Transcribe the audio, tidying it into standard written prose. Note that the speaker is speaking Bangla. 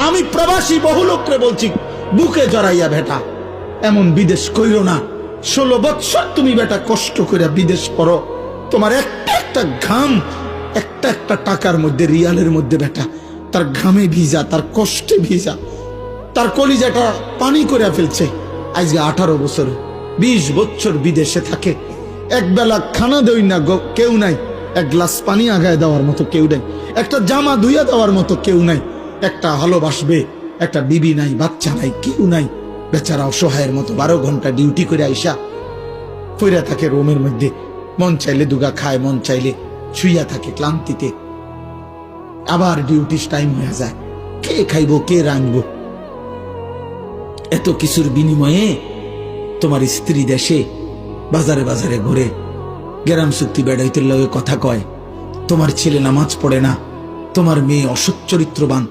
আমি প্রবাসী বহু লোকরে বলছি, বুকে জড়াইয়া বেটা এমন বিদেশ কইরো না। 16 বৎসর তুমি বেটা কষ্ট করে বিদেশ করো, তোমার একটা একটা ঘাম, একটা একটা টাকার মধ্যে, রিয়ালের মধ্যে বেটা তার ঘামে ভিজা, তার কষ্টে ভিজা, তার কলিজাটা পানি করে ফেলছে। আজকে 18 বছর 20 বছর বিদেশে থাকে, এক বেলা খানা দেই না কেউ নাই, এক গ্লাস পানি আগায় দেওয়ার মতো কেউ নাই, একটা জামা ধুইয়া দেওয়ার মতো কেউ নাই, একটা ভালোবাসবে একটা বিবি নাই, বাচ্চা নাই, কেউ নাই। বেচারা অসহায়ের মতো 12 ঘন্টা ডিউটি করে আইসা পইরা থাকে রুমের মধ্যে, মন চাইলে দুগা খায়, মন চাইলে শুইয়া থাকে ক্লান্তিতে। আবার ডিউটি টাইম হয়ে যায়, কে খাইবো কে রাঁধবো? এত কিছুর বিনিময়ে তোমার স্ত্রী দেশে বাজারে বাজারে ঘুরে গ্রাম চুক্তি বেড়াইতে লগে কথা কয়, তোমার ছেলে নামাজ পড়ে না, তোমার মেয়ে অসৎ চরিত্রবান,